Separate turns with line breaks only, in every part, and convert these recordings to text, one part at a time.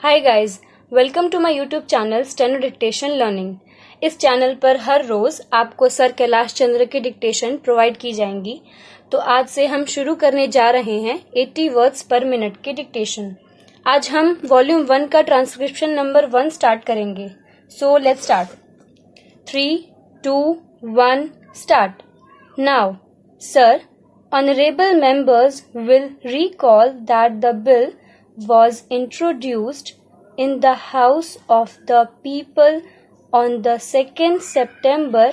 Hi guys, welcome to my YouTube channel steno dictation learning. इस channel पर हर रोज आपको सर कैलाश चंद्र की डिक्टेशन प्रोवाइड की जाएंगी। तो आज से हम शुरू करने जा रहे हैं 80 वर्ड्स पर मिनट की डिक्टेशन। आज हम वॉल्यूम 1 का ट्रांसक्रिप्शन नंबर 1 स्टार्ट करेंगे। So let's start. 3, 2, 1 start. Now sir, honorable members will recall that the bill was introduced in the House of the People on the 2nd September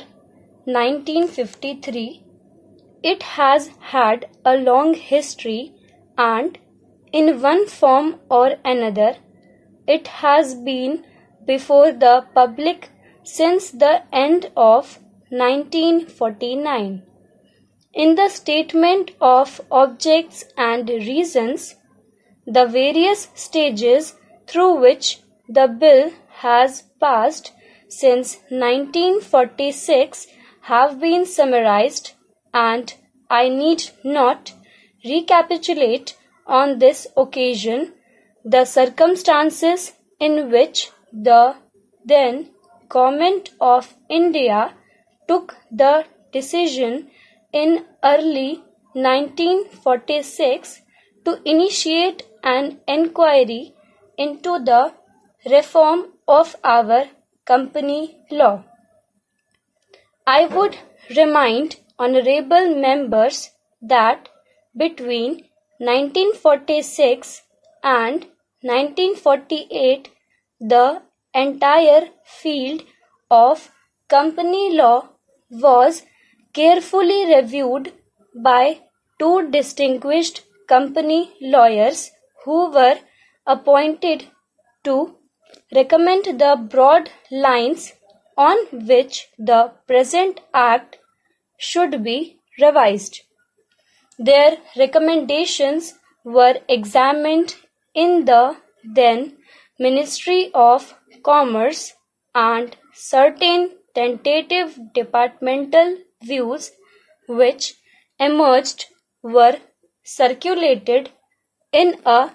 1953. It has had a long history and, in one form or another, it has been before the public since the end of 1949. In the statement of objects and reasons, the various stages through which the bill has passed since 1946 have been summarized, and I need not recapitulate on this occasion the circumstances in which the then Government of India took the decision in early 1946 to initiate an inquiry into the reform of our company law. I would remind honorable members that between 1946 and 1948 the entire field of company law was carefully reviewed by two distinguished company lawyers who were appointed to recommend the broad lines on which the present act should be revised. Their recommendations were examined in the then Ministry of Commerce, and certain tentative departmental views which emerged were circulated in a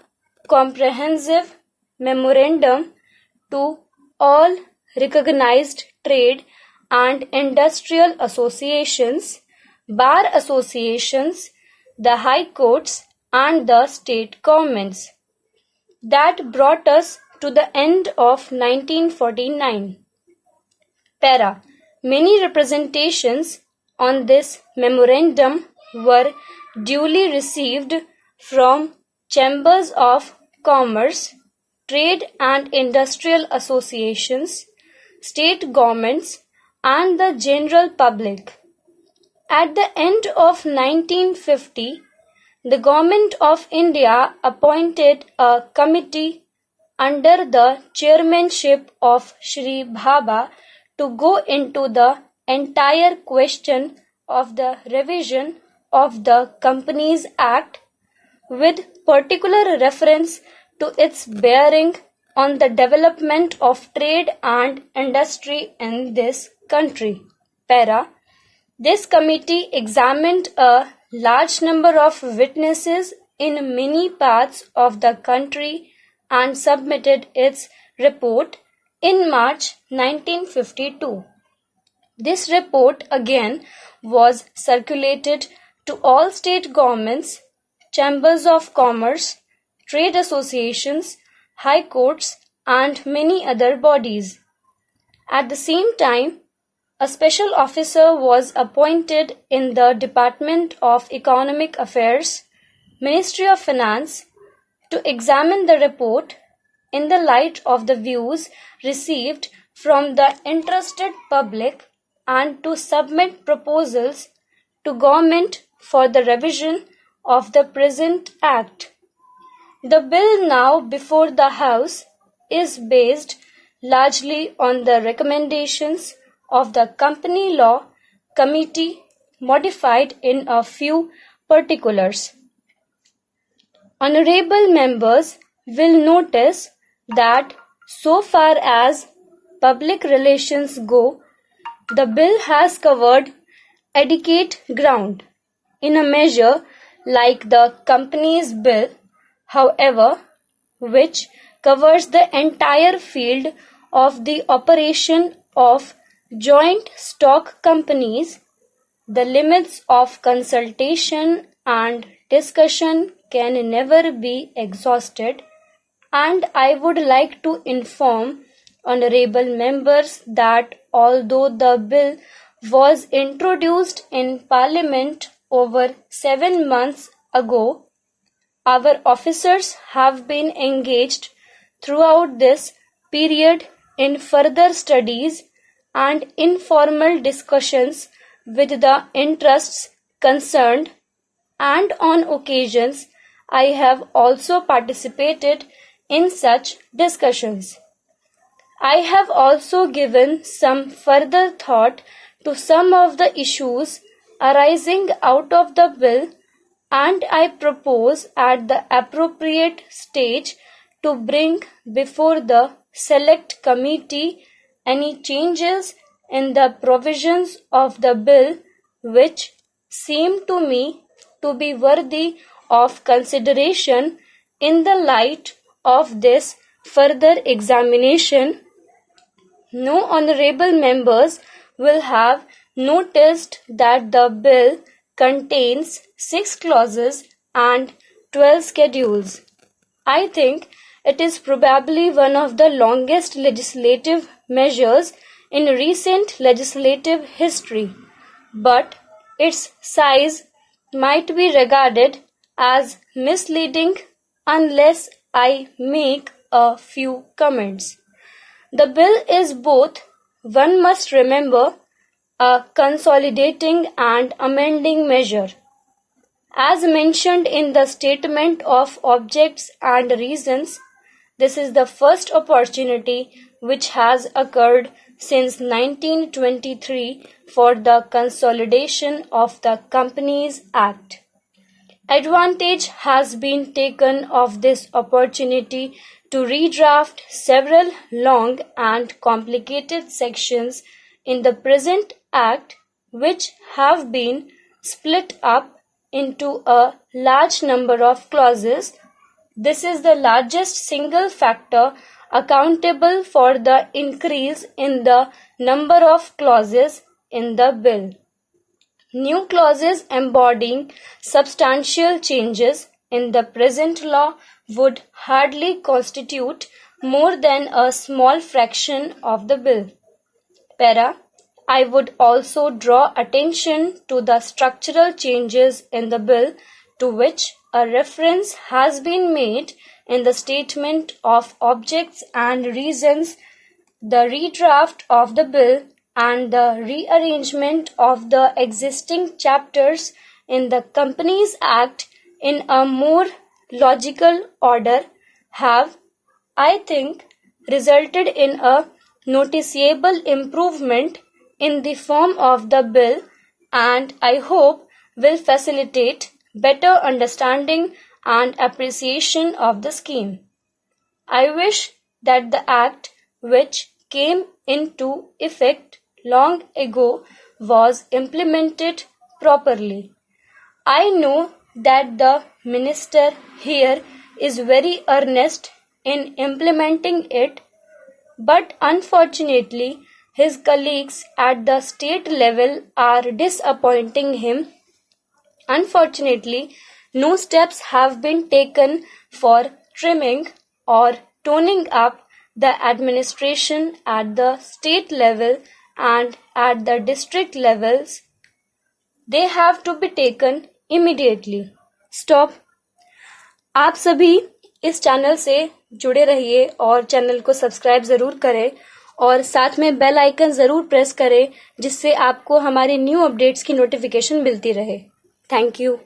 comprehensive memorandum to all recognized trade and industrial associations, bar associations, the high courts, and the state governments. That brought us to the end of 1949. Para. Many representations on this memorandum were duly received from chambers of commerce, trade and industrial associations, state governments, and the general public. At the end of 1950, the Government of India appointed a committee under the chairmanship of Shri Bhabha to go into the entire question of the revision of the Companies Act, with particular reference to its bearing on the development of trade and industry in this country. Para. This committee examined a large number of witnesses in many parts of the country and submitted its report in March 1952. This report again was circulated to all state governments, chambers of commerce, trade associations, high courts, and many other bodies. At the same time, a special officer was appointed in the Department of Economic Affairs, Ministry of Finance, to examine the report in the light of the views received from the interested public and to submit proposals to government for the revision of the present act. The bill now before the House is based largely on the recommendations of the Company Law Committee, modified in a few particulars. Honorable members will notice that so far as public relations go, the bill has covered adequate ground in a measure like the Companies Bill, however, which covers the entire field of the operation of joint stock companies. The limits of consultation and discussion can never be exhausted, and I would like to inform honorable members that although the bill was introduced in Parliament over 7 months ago, our officers have been engaged throughout this period in further studies and informal discussions with the interests concerned, and on occasions I have also participated in such discussions. I have also given some further thought to some of the issues arising out of the bill, and I propose at the appropriate stage to bring before the Select Committee any changes in the provisions of the bill which seem to me to be worthy of consideration in the light of this further examination. No honorable members will have noticed that the bill contains 6 clauses and 12 schedules. I think it is probably one of the longest legislative measures in recent legislative history, but its size might be regarded as misleading unless I make a few comments. The bill is both, one must remember, a consolidating and amending measure. As mentioned in the Statement of Objects and Reasons, this is the first opportunity which has occurred since 1923 for the consolidation of the Companies Act. Advantage has been taken of this opportunity to redraft several long and complicated sections in the present Act, which have been split up into a large number of clauses. This is the largest single factor accountable for the increase in the number of clauses in the bill. New clauses embodying substantial changes in the present law would hardly constitute more than a small fraction of the bill. Para. I would also draw attention to the structural changes in the bill to which a reference has been made in the Statement of Objects and Reasons. The redraft of the bill and the rearrangement of the existing chapters in the Companies Act in a more logical order have, I think, resulted in a noticeable improvement in the form of the bill, and I hope will facilitate better understanding and appreciation of the scheme. I wish that the Act, which came into effect long ago, was implemented properly. I know that the Minister here is very earnest in implementing it, but unfortunately his colleagues at the state level are disappointing him. Unfortunately, no steps have been taken for trimming or toning up the administration at the state level and at the district levels. They have to be taken immediately. Stop. आप सभी इस channel से जुड़े रहिए और channel को subscribe ज़रूर करें और साथ में बेल आइकन ज़रूर प्रेस करें जिससे आपको हमारे न्यू अपडेट्स की नोटिफिकेशन मिलती रहे। Thank you.